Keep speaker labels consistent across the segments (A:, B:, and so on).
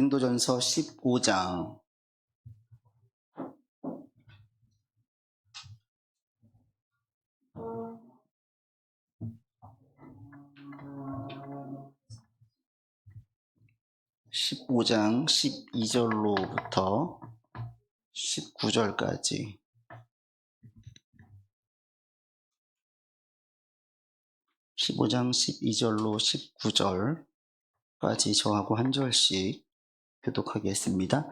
A: 고린도전서 15장 12절로부터 19절까지 15장 12절로 19절까지 저하고 한 절씩 교독하겠습니다.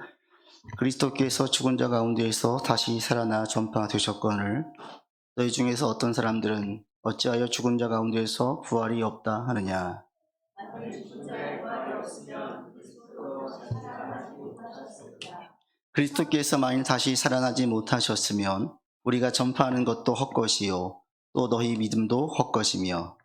A: 그리스도께서 죽은 자 가운데에서 다시 살아나 전파되셨거늘 너희 중에서 어떤 사람들은 어찌하여 죽은 자 가운데에서 부활이 없다 하느냐. 그리스도께서 만일 다시 살아나지 못하셨으면 우리가 전파하는 것도 헛것이요 또 너희 믿음도 헛것이며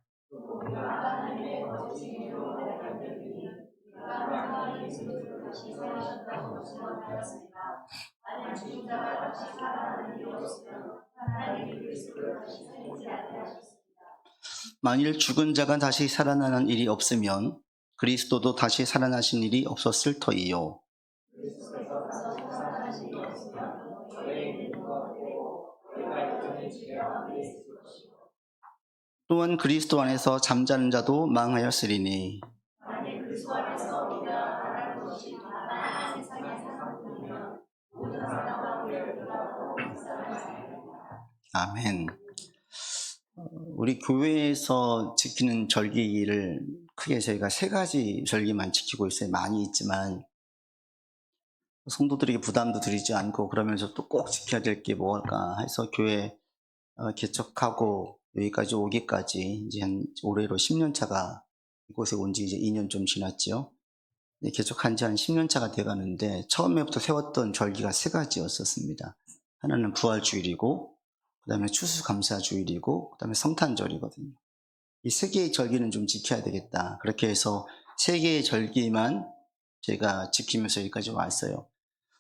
A: 만일 죽은 자가 다시 살아나는 일이 없으면 그리스도도 다시 살아나신 일이 없었을 터이요. 또한 그리스도 안에서 잠자는 자도 망하였으리니 아멘. 우리 교회에서 지키는 절기를 크게 저희가 3가지 절기만 지키고 있어요. 많이 있지만 성도들에게 부담도 드리지 않고 그러면서 또 꼭 지켜야 될 게 뭘까 해서 교회 개척하고 여기까지 오기까지 이제 한 올해로 10년 차가 이곳에 온 지 이제 2년 좀 지났죠. 개척한 지 한 10년 차가 돼가는데 처음에부터 세웠던 절기가 3가지였었습니다. 하나는 부활주일이고 그 다음에 추수감사주일이고 그 다음에 성탄절이거든요. 이 3개의 절기는 좀 지켜야 되겠다. 그렇게 해서 3개의 절기만 제가 지키면서 여기까지 왔어요.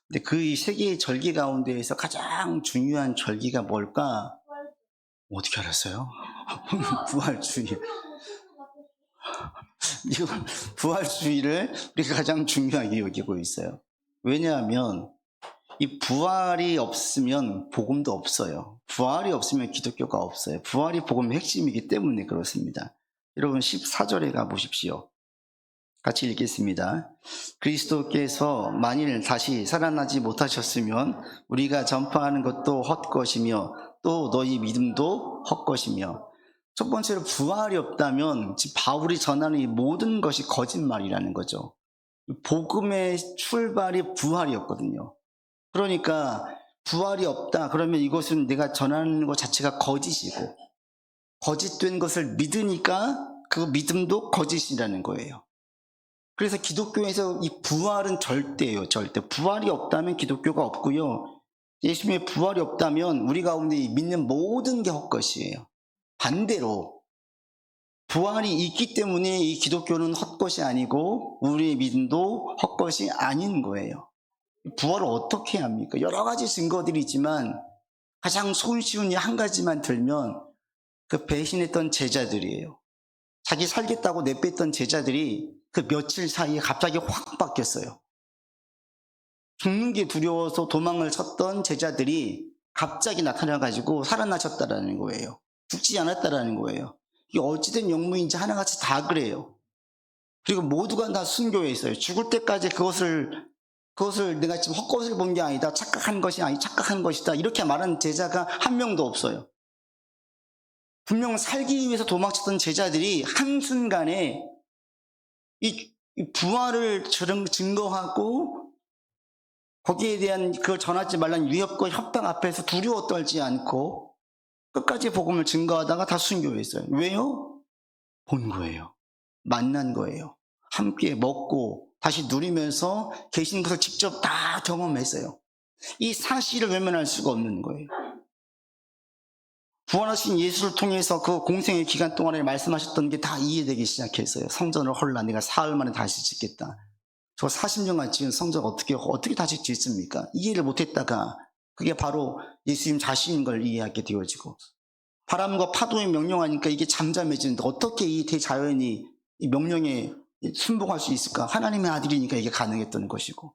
A: 근데 그 이 3개의 절기 가운데에서 가장 중요한 절기가 뭘까? 어떻게 알았어요? 부활주일. 이거 부활주일을 우리가 가장 중요하게 여기고 있어요. 왜냐하면 이 부활이 없으면 복음도 없어요. 부활이 없으면 기독교가 없어요. 부활이 복음의 핵심이기 때문에 그렇습니다. 여러분 14절에 가보십시오. 같이 읽겠습니다. 그리스도께서 만일 다시 살아나지 못하셨으면 우리가 전파하는 것도 헛것이며 또 너희 믿음도 헛것이며. 첫 번째로 부활이 없다면 지금 바울이 전하는 이 모든 것이 거짓말이라는 거죠. 복음의 출발이 부활이었거든요. 그러니까 부활이 없다 그러면 이것은 내가 전하는 것 자체가 거짓이고 거짓된 것을 믿으니까 그 믿음도 거짓이라는 거예요. 그래서 기독교에서 이 부활은 절대예요. 절대. 부활이 없다면 기독교가 없고요. 예수님의 부활이 없다면 우리 가운데 믿는 모든 게 헛것이에요. 반대로 부활이 있기 때문에 이 기독교는 헛것이 아니고 우리의 믿음도 헛것이 아닌 거예요. 부활을 어떻게 합니까? 여러 가지 증거들이 있지만 가장 손쉬운 일 한 가지만 들면 그 배신했던 제자들이에요. 자기 살겠다고 내뺐던 제자들이 그 며칠 사이에 갑자기 확 바뀌었어요. 죽는 게 두려워서 도망을 쳤던 제자들이 갑자기 나타나가지고 살아나셨다라는 거예요. 죽지 않았다라는 거예요. 이게 어찌된 영무인지 하나같이 다 그래요. 그리고 모두가 다 순교에 있어요. 죽을 때까지 그것을 내가 지금 헛것을 본 게 아니다. 착각한 것이다. 이렇게 말하는 제자가 한 명도 없어요. 분명 살기 위해서 도망쳤던 제자들이 한순간에 이 부활을 증거하고 거기에 대한 그걸 전하지 말라는 위협과 협박 앞에서 두려워 떨지 않고 끝까지 복음을 증거하다가 다 순교했어요. 왜요? 본 거예요. 만난 거예요. 함께 먹고 다시 누리면서 계신 것을 직접 다 경험했어요. 이 사실을 외면할 수가 없는 거예요. 부활하신 예수를 통해서 그 공생의 기간 동안에 말씀하셨던 게 다 이해되기 시작했어요. 성전을 헐라 내가 사흘 만에 다시 짓겠다. 저 40년간 지은 성전 어떻게 다시 짓습니까? 이해를 못했다가 그게 바로 예수님 자신인 걸 이해하게 되어지고 바람과 파도에 명령하니까 이게 잠잠해지는데 어떻게 이 대자연이 이 명령에 순복할 수 있을까? 하나님의 아들이니까 이게 가능했던 것이고,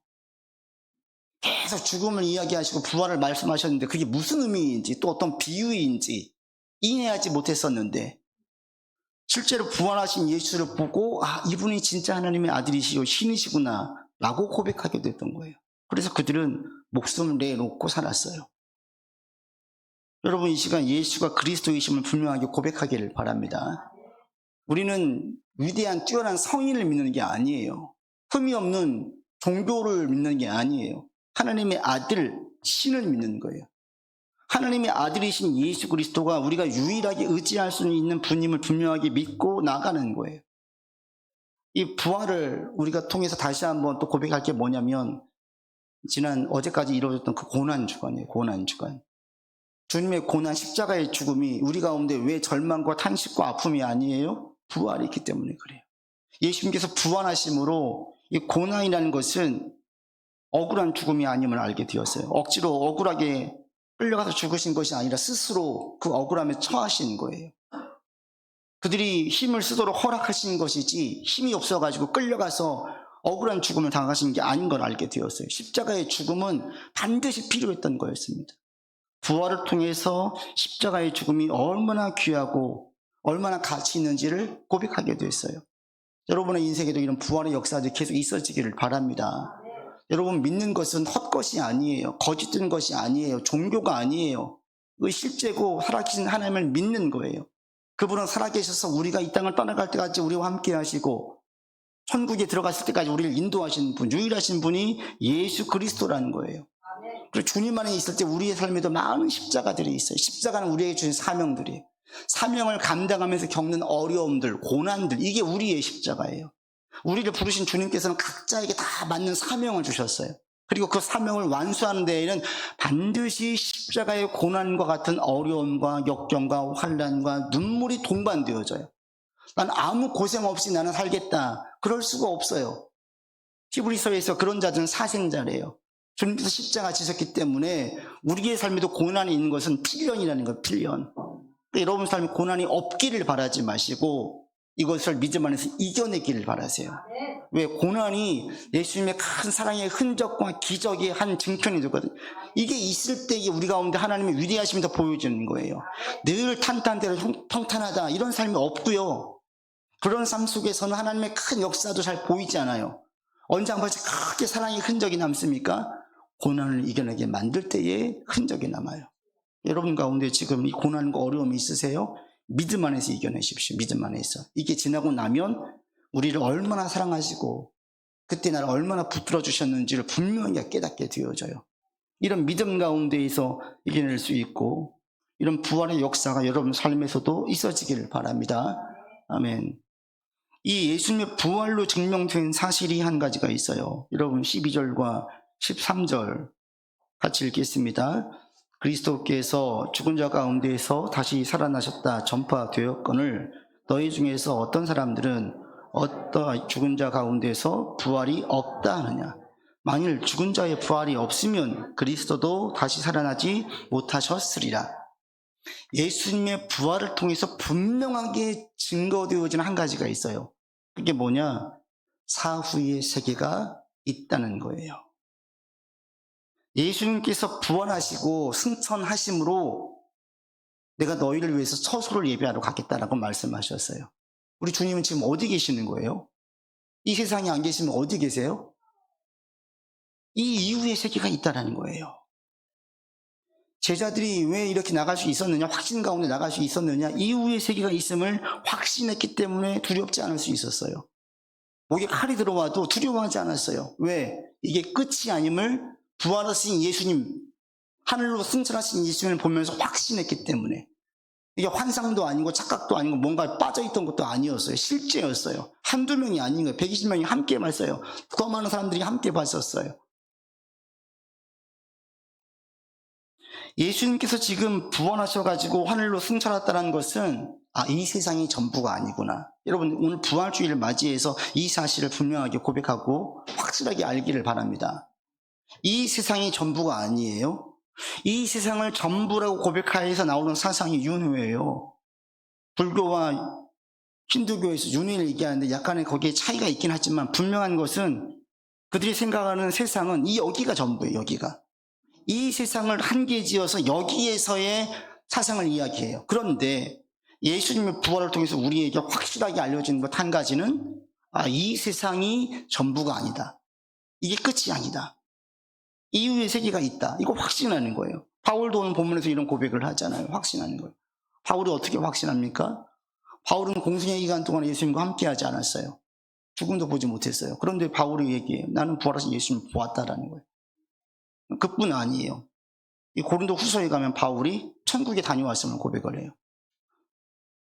A: 계속 죽음을 이야기하시고 부활을 말씀하셨는데 그게 무슨 의미인지 또 어떤 비유인지 이해하지 못했었는데, 실제로 부활하신 예수를 보고 이분이 진짜 하나님의 아들이시요 신이시구나 라고 고백하게 됐던 거예요. 그래서 그들은 목숨을 내놓고 살았어요. 여러분, 이 시간 예수가 그리스도이심을 분명하게 고백하기를 바랍니다. 우리는 위대한 뛰어난 성인을 믿는 게 아니에요. 흠이 없는 종교를 믿는 게 아니에요. 하나님의 아들 신을 믿는 거예요. 하나님의 아들이신 예수 그리스도가 우리가 유일하게 의지할 수 있는 분임을 분명하게 믿고 나가는 거예요. 이 부활을 우리가 통해서 다시 한번 또 고백할 게 뭐냐면, 어제까지 이루어졌던 그 고난주간이에요. 고난주간. 주님의 고난, 십자가의 죽음이 우리 가운데 왜 절망과 탄식과 아픔이 아니에요? 부활이 있기 때문에 그래요. 예수님께서 부활하심으로 이 고난이라는 것은 억울한 죽음이 아님을 알게 되었어요. 억지로 억울하게 끌려가서 죽으신 것이 아니라 스스로 그 억울함에 처하신 거예요. 그들이 힘을 쓰도록 허락하신 것이지 힘이 없어가지고 끌려가서 억울한 죽음을 당하신 게 아닌 걸 알게 되었어요. 십자가의 죽음은 반드시 필요했던 거였습니다. 부활을 통해서 십자가의 죽음이 얼마나 귀하고 얼마나 가치 있는지를 고백하게 됐어요. 여러분의 인생에도 이런 부활의 역사들이 계속 있어지기를 바랍니다. 여러분, 믿는 것은 헛것이 아니에요. 거짓된 것이 아니에요. 종교가 아니에요. 그 실제고 살아계신 하나님을 믿는 거예요. 그분은 살아계셔서 우리가 이 땅을 떠나갈 때까지 우리와 함께 하시고 천국에 들어갔을 때까지 우리를 인도하시는 분, 유일하신 분이 예수 그리스도라는 거예요. 그리고 주님 안에 있을 때 우리의 삶에도 많은 십자가들이 있어요. 십자가는 우리에게 주신 사명들이에요. 사명을 감당하면서 겪는 어려움들, 고난들, 이게 우리의 십자가예요. 우리를 부르신 주님께서는 각자에게 다 맞는 사명을 주셨어요. 그리고 그 사명을 완수하는 데에는 반드시 십자가의 고난과 같은 어려움과 역경과 환난과 눈물이 동반되어져요. 난 아무 고생 없이 나는 살겠다, 그럴 수가 없어요. 히브리서에서 그런 자들은 사생자래요. 주님께서 십자가 지셨기 때문에 우리의 삶에도 고난이 있는 것은 필연이라는 거예요. 필연. 여러분 삶에 고난이 없기를 바라지 마시고 이것을 믿음 안에서 이겨내기를 바라세요. 왜? 고난이 예수님의 큰 사랑의 흔적과 기적의 한 증표이 되거든요. 이게 있을 때 우리 가운데 하나님의 위대하심이 더 보여지는 거예요. 늘 탄탄대로 평탄하다 이런 삶이 없고요. 그런 삶 속에서는 하나님의 큰 역사도 잘 보이지 않아요. 언제 한 번씩 크게 사랑의 흔적이 남습니까? 고난을 이겨내게 만들 때에 흔적이 남아요. 여러분 가운데 지금 이 고난과 어려움이 있으세요? 믿음 안에서 이겨내십시오. 믿음 안에서. 이게 지나고 나면 우리를 얼마나 사랑하시고 그때 나를 얼마나 붙들어 주셨는지를 분명히 깨닫게 되어져요. 이런 믿음 가운데에서 이겨낼 수 있고 이런 부활의 역사가 여러분 삶에서도 있어지기를 바랍니다. 아멘. 이 예수님의 부활로 증명된 사실이 한 가지가 있어요. 여러분 12절과 13절 같이 읽겠습니다. 그리스도께서 죽은 자 가운데에서 다시 살아나셨다 전파되었거늘 너희 중에서 어떤 사람들은 어떠 죽은 자 가운데서 부활이 없다 하느냐. 만일 죽은 자의 부활이 없으면 그리스도도 다시 살아나지 못하셨으리라. 예수님의 부활을 통해서 분명하게 증거되어지는 한 가지가 있어요. 그게 뭐냐? 사후의 세계가 있다는 거예요. 예수님께서 부활하시고 승천하심으로 내가 너희를 위해서 처소를 예비하러 가겠다라고 말씀하셨어요. 우리 주님은 지금 어디 계시는 거예요? 이 세상에 안 계시면 어디 계세요? 이 이후의 세계가 있다는 거예요. 제자들이 왜 이렇게 나갈 수 있었느냐, 확신 가운데 나갈 수 있었느냐, 이후의 세계가 있음을 확신했기 때문에 두렵지 않을 수 있었어요. 목에 칼이 들어와도 두려워하지 않았어요. 왜? 이게 끝이 아님을 부활하신 예수님, 하늘로 승천하신 예수님을 보면서 확신했기 때문에. 이게 환상도 아니고 착각도 아니고 뭔가 빠져있던 것도 아니었어요. 실제였어요. 한두 명이 아닌 거예요. 120명이 함께 봤어요. 더 많은 사람들이 함께 봤었어요. 예수님께서 지금 부활하셔가지고 하늘로 승천했다는 것은 이 세상이 전부가 아니구나. 여러분 오늘 부활주의를 맞이해서 이 사실을 분명하게 고백하고 확실하게 알기를 바랍니다. 이 세상이 전부가 아니에요. 이 세상을 전부라고 고백하여서 나오는 사상이 윤회예요. 불교와 힌두교에서 윤회를 얘기하는데 약간의 거기에 차이가 있긴 하지만 분명한 것은 그들이 생각하는 세상은 이 여기가 전부예요. 여기가. 이 세상을 한계 지어서 여기에서의 사상을 이야기해요. 그런데 예수님의 부활을 통해서 우리에게 확실하게 알려진 것 한 가지는 이 세상이 전부가 아니다. 이게 끝이 아니다. 이후의 세계가 있다. 이거 확신하는 거예요. 바울도 오늘 본문에서 이런 고백을 하잖아요. 확신하는 거예요. 바울이 어떻게 확신합니까? 바울은 공생의 기간 동안 예수님과 함께하지 않았어요. 죽음도 보지 못했어요. 그런데 바울이 얘기해요. 나는 부활하신 예수님을 보았다라는 거예요. 그뿐 아니에요. 이 고린도 후서에 가면 바울이 천국에 다녀왔음을 고백을 해요.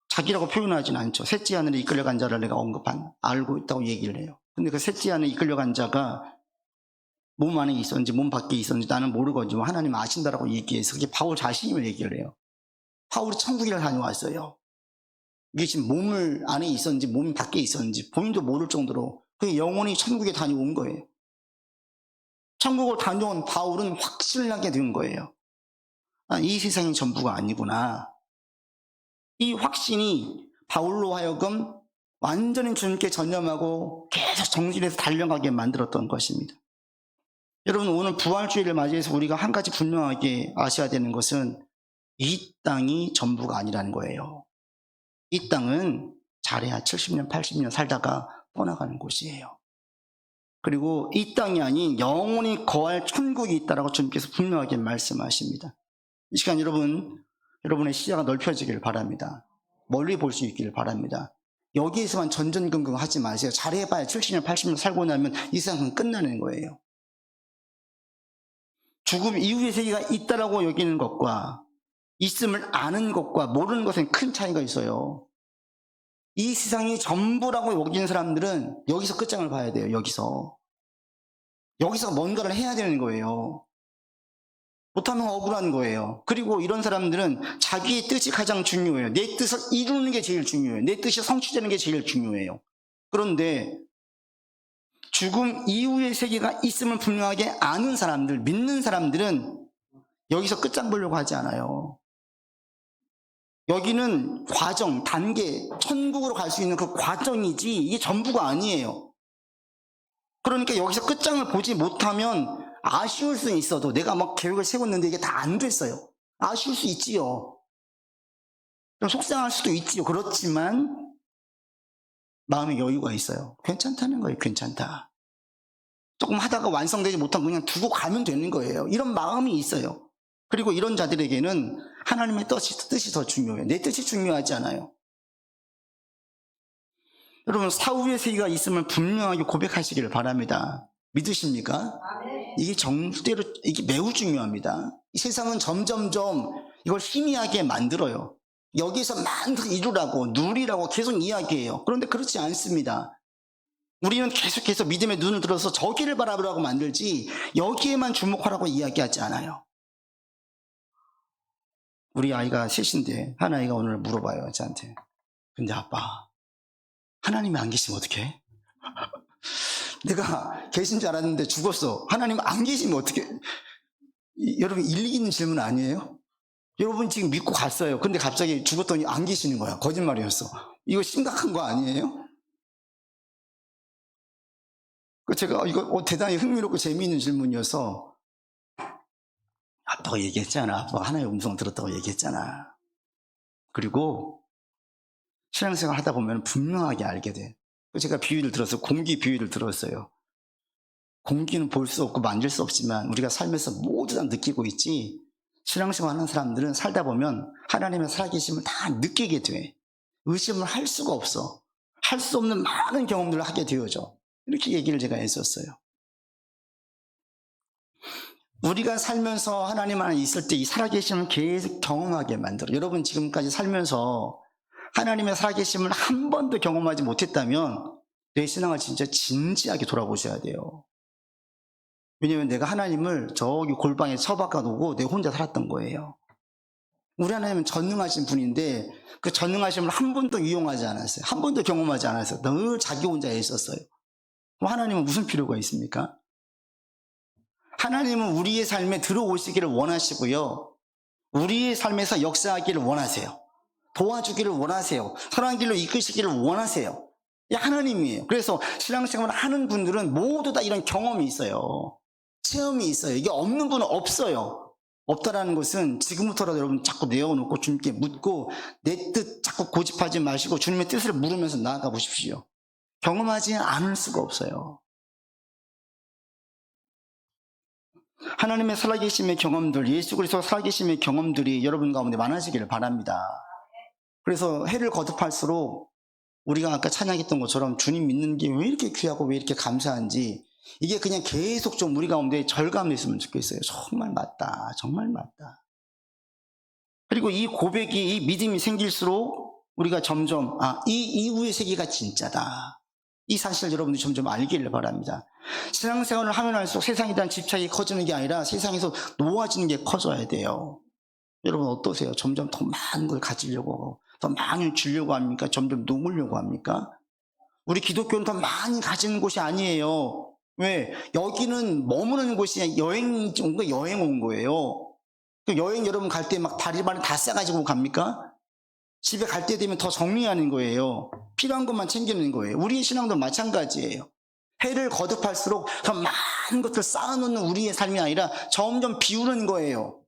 A: 자기라고 표현하진 않죠. 셋째 하늘에 이끌려간 자를 내가 알고 있다고 얘기를 해요. 근데 그 셋째 하늘에 이끌려간 자가 몸 안에 있었는지 몸 밖에 있었는지 나는 모르거든요. 하나님 아신다라고 얘기해서 그게 바울 자신임을 얘기를 해요. 바울이 천국에 다녀왔어요. 이게 지금 몸을 안에 있었는지 몸 밖에 있었는지 본인도 모를 정도로 그 영혼이 천국에 다녀온 거예요. 천국을 다녀온 바울은 확신을 하게 된 거예요. 이 세상이 전부가 아니구나. 이 확신이 바울로 하여금 완전히 주님께 전념하고 계속 정진해서 달려가게 만들었던 것입니다. 여러분, 오늘 부활주의를 맞이해서 우리가 한 가지 분명하게 아셔야 되는 것은 이 땅이 전부가 아니라는 거예요. 이 땅은 잘해야 70년, 80년 살다가 떠나가는 곳이에요. 그리고 이 땅이 아닌 영원히 거할 천국이 있다라고 주님께서 분명하게 말씀하십니다. 이 시간 여러분의 시야가 넓혀지기를 바랍니다. 멀리 볼 수 있기를 바랍니다. 여기에서만 전전긍긍 하지 마세요. 잘해봐야 70년, 80년 살고 나면 이 세상은 끝나는 거예요. 죽음 이후의 세계가 있다라고 여기는 것과 있음을 아는 것과 모르는 것엔 큰 차이가 있어요. 이 세상이 전부라고 여기는 사람들은 여기서 끝장을 봐야 돼요. 여기서 뭔가를 해야 되는 거예요. 못하면 억울한 거예요. 그리고 이런 사람들은 자기의 뜻이 가장 중요해요. 내 뜻을 이루는 게 제일 중요해요. 내 뜻이 성취되는 게 제일 중요해요. 그런데 죽음 이후의 세계가 있음을 분명하게 아는 사람들, 믿는 사람들은 여기서 끝장 보려고 하지 않아요. 여기는 과정, 단계, 천국으로 갈 수 있는 그 과정이지 이게 전부가 아니에요. 그러니까 여기서 끝장을 보지 못하면 아쉬울 수는 있어도 내가 막 계획을 세웠는데 이게 다 안 됐어요. 아쉬울 수 있지요. 좀 속상할 수도 있지요. 그렇지만 마음의 여유가 있어요. 괜찮다는 거예요. 괜찮다. 조금 하다가 완성되지 못하면 그냥 두고 가면 되는 거예요. 이런 마음이 있어요. 그리고 이런 자들에게는 하나님의 뜻이 더 중요해요. 내 뜻이 중요하지 않아요. 여러분, 사후의 세계가 있음을 분명하게 고백하시기를 바랍니다. 믿으십니까? 이게 정수대로, 이게 매우 중요합니다. 이 세상은 점점점 이걸 희미하게 만들어요. 여기서 많은 이루라고, 누리라고 계속 이야기해요. 그런데 그렇지 않습니다. 우리는 계속해서 믿음의 눈을 들어서 저기를 바라보라고 만들지 여기에만 주목하라고 이야기하지 않아요. 우리 아이가 셋인데 한 아이가 오늘 물어봐요, 저한테. 근데 아빠, 하나님이 안 계시면 어떡해? 내가 계신 줄 알았는데 죽었어. 하나님 안 계시면 어떡해? 여러분, 일리 있는 질문 아니에요? 여러분 지금 믿고 갔어요. 근데 갑자기 죽었더니 안 계시는 거야. 거짓말이었어. 이거 심각한 거 아니에요? 제가 이거 대단히 흥미롭고 재미있는 질문이어서 아빠가 얘기했잖아. 아빠가 하나의 음성 들었다고 얘기했잖아. 그리고 신앙생활 하다 보면 분명하게 알게 돼. 제가 비유를 들어서 공기 비유를 들었어요. 공기는 볼 수 없고 만질 수 없지만 우리가 살면서 모두 다 느끼고 있지, 신앙생활 하는 사람들은 살다 보면 하나님의 살아계심을 다 느끼게 돼. 의심을 할 수가 없어. 할 수 없는 많은 경험들을 하게 되어져. 이렇게 얘기를 제가 했었어요. 우리가 살면서 하나님 안에 있을 때 이 살아계심을 계속 경험하게 만들어. 여러분 지금까지 살면서 하나님의 살아계심을 한 번도 경험하지 못했다면 내 신앙을 진짜 진지하게 돌아보셔야 돼요. 왜냐하면 내가 하나님을 저기 골방에 처박아 놓고 내 혼자 살았던 거예요. 우리 하나님은 전능하신 분인데 그 전능하심을 한 번도 이용하지 않았어요. 한 번도 경험하지 않았어요. 늘 자기 혼자 있었어요. 그럼 하나님은 무슨 필요가 있습니까? 하나님은 우리의 삶에 들어오시기를 원하시고요, 우리의 삶에서 역사하기를 원하세요. 도와주기를 원하세요. 선한 길로 이끄시기를 원하세요. 이 하나님이에요. 그래서 신앙생활을 하는 분들은 모두 다 이런 경험이 있어요. 체험이 있어요. 이게 없는 분은 없어요. 없다라는 것은 지금부터라도 여러분 자꾸 내어놓고 주님께 묻고 내 뜻 자꾸 고집하지 마시고 주님의 뜻을 물으면서 나아가 보십시오. 경험하지 않을 수가 없어요. 하나님의 살아계심의 경험들, 예수 그리스도 살아계심의 경험들이 여러분 가운데 많아지기를 바랍니다. 그래서 해를 거듭할수록 우리가 아까 찬양했던 것처럼 주님 믿는 게 왜 이렇게 귀하고 왜 이렇게 감사한지 이게 그냥 계속 좀 우리 가운데 절감됐으면 좋겠어요. 정말 맞다. 정말 맞다. 그리고 이 고백이, 이 믿음이 생길수록 우리가 점점 이 이후의 세계가 진짜다. 이 사실을 여러분들이 점점 알기를 바랍니다. 신앙생활을 하면 할수록 세상에 대한 집착이 커지는 게 아니라 세상에서 놓아지는 게 커져야 돼요. 여러분 어떠세요? 점점 더 많은 걸 가지려고 더 많이 주려고 합니까? 점점 놓으려고 합니까? 우리 기독교는 더 많이 가지는 곳이 아니에요. 왜? 여기는 머무는 곳이 여행 온 거예요. 여행 여러분 갈 때 막 다리발을 다 싸가지고 갑니까? 집에 갈 때 되면 더 정리하는 거예요. 필요한 것만 챙기는 거예요. 우리의 신앙도 마찬가지예요. 해를 거듭할수록 더 많은 것을 쌓아놓는 우리의 삶이 아니라 점점 비우는 거예요.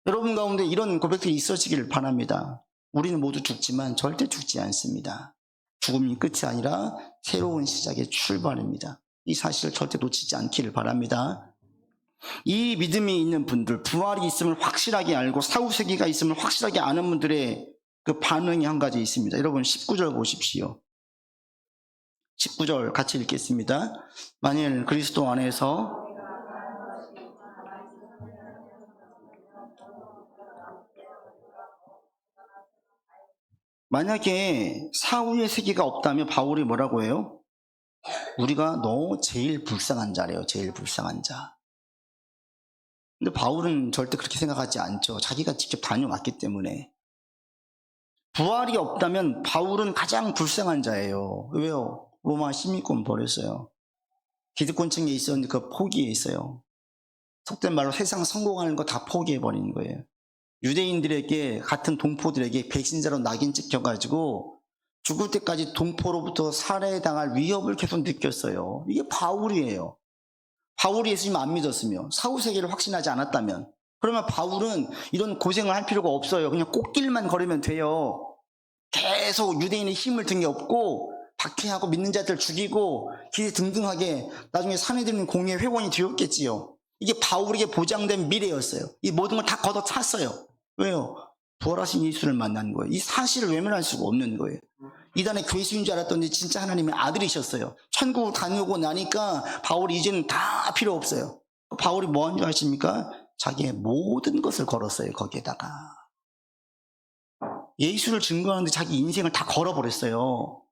A: 여러분 가운데 이런 고백들이 있어지기를 바랍니다. 우리는 모두 죽지만 절대 죽지 않습니다. 죽음이 끝이 아니라 새로운 시작의 출발입니다. 이 사실을 절대 놓치지 않기를 바랍니다. 이 믿음이 있는 분들, 부활이 있음을 확실하게 알고 사후세계가 있음을 확실하게 아는 분들의 그 반응이 한 가지 있습니다. 여러분 19절 보십시오. 19절 같이 읽겠습니다. 만일 그리스도 안에서 만약에 사후의 세계가 없다면 바울이 뭐라고 해요? 우리가 너 제일 불쌍한 자래요. 제일 불쌍한 자. 근데 바울은 절대 그렇게 생각하지 않죠. 자기가 직접 다녀왔기 때문에. 부활이 없다면 바울은 가장 불쌍한 자예요. 왜요? 로마 시민권 버렸어요. 기득권층에 있었는데 그 포기해 있어요. 속된 말로 세상 성공하는 거 다 포기해버리는 거예요. 유대인들에게, 같은 동포들에게 배신자로 낙인 찍혀가지고 죽을 때까지 동포로부터 살해당할 위협을 계속 느꼈어요. 이게 바울이에요. 바울이 예수님 안 믿었으며 사후세계를 확신하지 않았다면, 그러면 바울은 이런 고생을 할 필요가 없어요. 그냥 꽃길만 걸으면 돼요. 계속 유대인의 힘을 등에 업고 박해하고 믿는 자들 죽이고 기등등하게 나중에 사내들은 공의 회원이 되었겠지요. 이게 바울에게 보장된 미래였어요. 이 모든 걸 다 걷어찼어요. 왜요? 부활하신 예수를 만난 거예요. 이 사실을 외면할 수가 없는 거예요. 이단의 괴수인 줄 알았더니 진짜 하나님의 아들이셨어요. 천국을 다녀오고 나니까 바울이 이제는 다 필요 없어요. 바울이 뭐 한 줄 아십니까? 자기의 모든 것을 걸었어요. 거기에다가 예수를 증거하는데 자기 인생을 다 걸어버렸어요.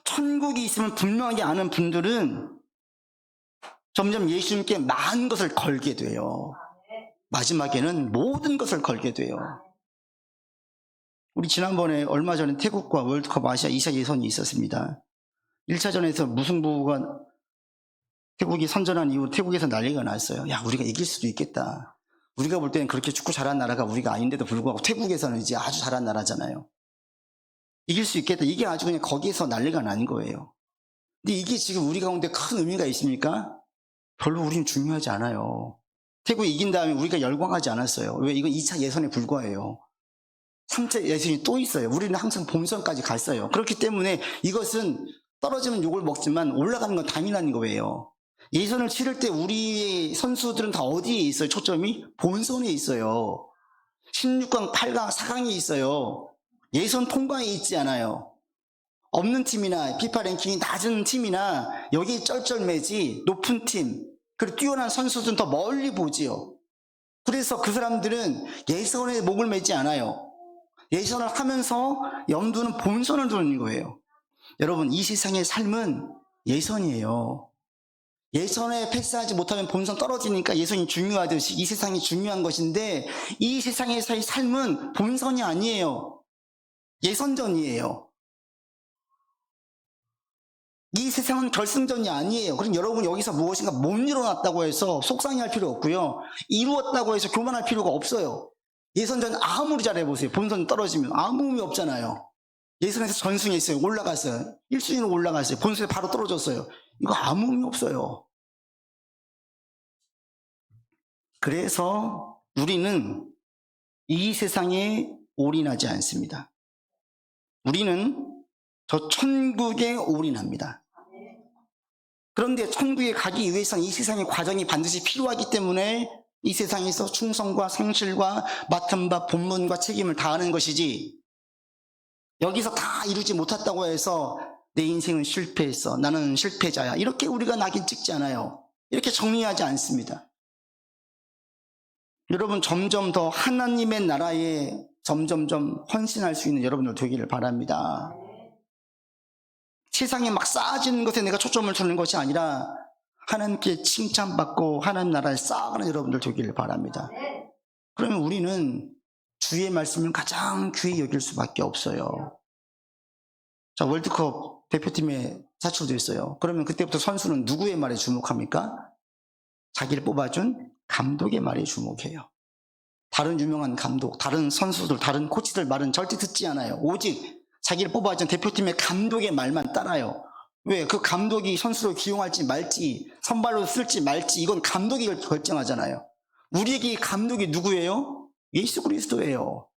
A: 천국이 있으면 분명하게 아는 분들은 점점 예수님께 많은 것을 걸게 돼요. 마지막에는 모든 것을 걸게 돼요. 우리 지난번에 얼마 전에 태국과 월드컵 아시아 2차 예선이 있었습니다. 1차전에서 무승부가 태국이 선전한 이후 태국에서 난리가 났어요. 야, 우리가 이길 수도 있겠다. 우리가 볼 때는 그렇게 축구 잘한 나라가 우리가 아닌데도 불구하고 태국에서는 이제 아주 잘한 나라잖아요. 이길 수 있겠다. 이게 아주 그냥 거기에서 난리가 난 거예요. 근데 이게 지금 우리 가운데 큰 의미가 있습니까? 별로 우리는 중요하지 않아요. 태국이 이긴 다음에 우리가 열광하지 않았어요. 왜? 이건 2차 예선에 불과해요. 3차 예선이 또 있어요. 우리는 항상 본선까지 갔어요. 그렇기 때문에 이것은 떨어지면 욕을 먹지만 올라가는 건 당연한 거예요. 예선을 치를 때 우리 선수들은 다 어디에 있어요? 초점이? 본선에 있어요. 16강, 8강, 4강에 있어요. 예선 통과에 있지 않아요. 없는 팀이나 피파 랭킹이 낮은 팀이나 여기 쩔쩔매지 높은 팀, 그리고 뛰어난 선수들은 더 멀리 보지요. 그래서 그 사람들은 예선에 목을 매지 않아요. 예선을 하면서 염두는 본선을 두는 거예요. 여러분, 이 세상의 삶은 예선이에요. 예선에 패스하지 못하면 본선 떨어지니까 예선이 중요하듯이 이 세상이 중요한 것인데, 이 세상에서의 삶은 본선이 아니에요. 예선전이에요. 이 세상은 결승전이 아니에요. 그럼 여러분 여기서 무엇인가 못 이뤄놨다고 해서 속상해할 필요 없고요. 이루었다고 해서 교만할 필요가 없어요. 예선전 아무리 잘해보세요. 본선 떨어지면 아무 의미 없잖아요. 예선에서 전승했어요. 올라갔어요. 1순위로 올라갔어요. 본선에 바로 떨어졌어요. 이거 아무 의미 없어요. 그래서 우리는 이 세상에 올인하지 않습니다. 우리는 저 천국에 올인합니다. 그런데 천국에 가기 위해서는 이 세상의 과정이 반드시 필요하기 때문에 이 세상에서 충성과 성실과 맡은 바 본분과 책임을 다하는 것이지, 여기서 다 이루지 못했다고 해서 내 인생은 실패했어, 나는 실패자야, 이렇게 우리가 낙인 찍지 않아요. 이렇게 정리하지 않습니다. 여러분, 점점 더 하나님의 나라에 점점점 헌신할 수 있는 여러분들 되기를 바랍니다. 세상에 막 쌓아지는 것에 내가 초점을 두는 것이 아니라 하나님께 칭찬받고 하나님 나라에 쌓아가는 여러분들 되기를 바랍니다. 그러면 우리는 주의 말씀을 가장 귀히 여길 수밖에 없어요. 자, 월드컵 대표팀에 차출돼 있어요. 그러면 그때부터 선수는 누구의 말에 주목합니까? 자기를 뽑아준 감독의 말에 주목해요. 다른 유명한 감독, 다른 선수들, 다른 코치들 말은 절대 듣지 않아요. 오직 자기를 뽑아준 대표팀의 감독의 말만 따라요. 왜? 그 감독이 선수를 기용할지 말지, 선발로 쓸지 말지, 이건 감독이 결정하잖아요. 우리에게 감독이 누구예요? 예수 그리스도예요.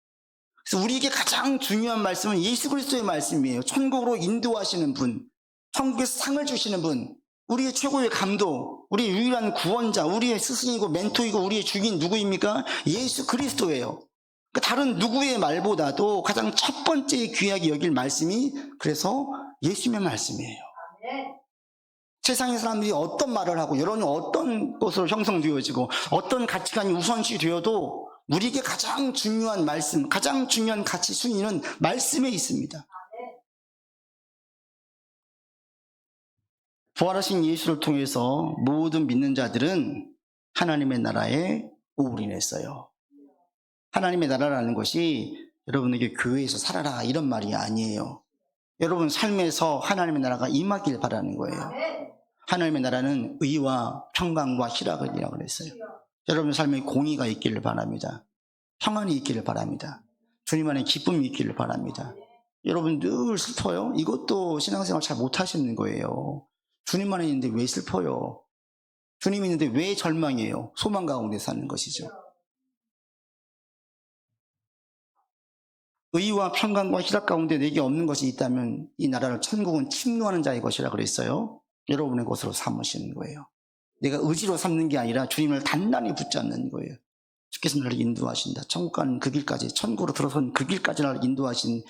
A: 그래서 우리에게 가장 중요한 말씀은 예수 그리스도의 말씀이에요. 천국으로 인도하시는 분, 천국에서 상을 주시는 분, 우리의 최고의 감독, 우리의 유일한 구원자, 우리의 스승이고 멘토이고 우리의 주인 누구입니까? 예수 그리스도예요. 다른 누구의 말보다도 가장 첫 번째 귀하게 여길 말씀이 그래서 예수님의 말씀이에요. 세상의 사람들이 어떤 말을 하고 여론이 어떤 것으로 형성되어지고 어떤 가치관이 우선시 되어도 우리에게 가장 중요한 말씀, 가장 중요한 가치 순위는 말씀에 있습니다. 부활하신 예수를 통해서 모든 믿는 자들은 하나님의 나라에 올인했어요. 하나님의 나라라는 것이 여러분에게 교회에서 살아라 이런 말이 아니에요. 여러분 삶에서 하나님의 나라가 임하길 바라는 거예요. 하나님의 나라는 의와 평강과 희락이라고 그랬어요. 여러분 삶에 공의가 있기를 바랍니다. 평안이 있기를 바랍니다. 주님 안에 기쁨이 있기를 바랍니다. 여러분 늘 슬퍼요? 이것도 신앙생활 잘 못하시는 거예요. 주님 안에 있는데 왜 슬퍼요? 주님 있는데 왜 절망이에요? 소망 가운데 사는 것이죠. 의와 평강과 희락 가운데 내게 없는 것이 있다면 이 나라를 천국은 침노하는 자의 것이라 그랬어요. 여러분의 것으로 삼으시는 거예요. 내가 의지로 삼는 게 아니라 주님을 단단히 붙잡는 거예요. 주께서 나를 인도하신다. 천국 가는 그 길까지, 천국으로 들어선 그 길까지 나를 인도하신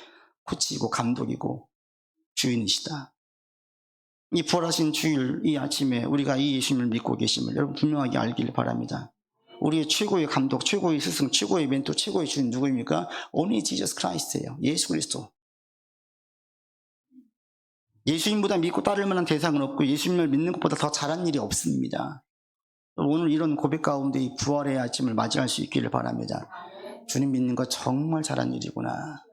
A: 코치이고 감독이고 주인이시다. 이 부활하신 주일 이 아침에 우리가 이 예수님을 믿고 계심을 여러분 분명하게 알기를 바랍니다. 우리의 최고의 감독, 최고의 스승, 최고의 멘토, 최고의 주인 누구입니까? Only Jesus Christ예요. 예수 그리스도. 예수님보다 믿고 따를 만한 대상은 없고 예수님을 믿는 것보다 더 잘한 일이 없습니다. 오늘 이런 고백 가운데 이 부활의 아침을 맞이할 수 있기를 바랍니다. 주님 믿는 거 정말 잘한 일이구나.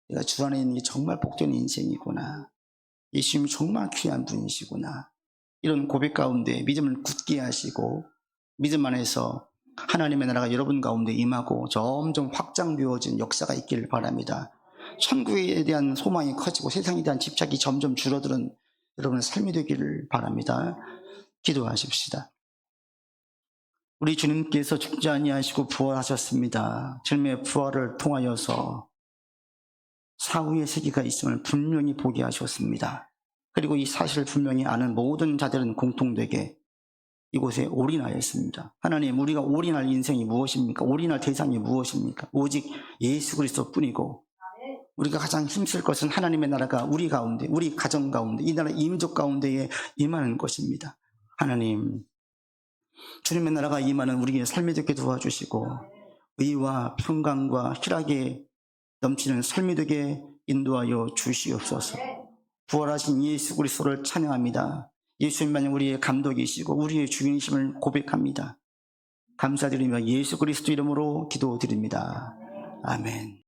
A: 내가 주 안에 있는 게 정말 복된 인생이구나. 예수님이 정말 귀한 분이시구나. 이런 고백 가운데 믿음을 굳게 하시고 믿음 안에서 하나님의 나라가 여러분 가운데 임하고 점점 확장되어진 역사가 있기를 바랍니다. 천국에 대한 소망이 커지고 세상에 대한 집착이 점점 줄어드는 여러분의 삶이 되기를 바랍니다. 기도하십시다. 우리 주님께서 죽지 아니하시고 부활하셨습니다. 주님의 부활을 통하여서 사후의 세계가 있음을 분명히 보게 하셨습니다. 그리고 이 사실을 분명히 아는 모든 자들은 공통되게 이곳에 올인하였습니다. 하나님, 우리가 올인할 인생이 무엇입니까? 올인할 대상이 무엇입니까? 오직 예수 그리스도 뿐이고 우리가 가장 힘쓸 것은 하나님의 나라가 우리 가운데, 우리 가정 가운데, 이 나라 이민족 가운데에 임하는 것입니다. 하나님, 주님의 나라가 임하는 우리의 삶이 되게 도와주시고 의와 평강과 희락에 넘치는 삶이 되게 인도하여 주시옵소서. 부활하신 예수 그리스도를 찬양합니다. 예수님만이 우리의 감독이시고 우리의 주인이심을 고백합니다. 감사드리며 예수 그리스도 이름으로 기도드립니다. 아멘.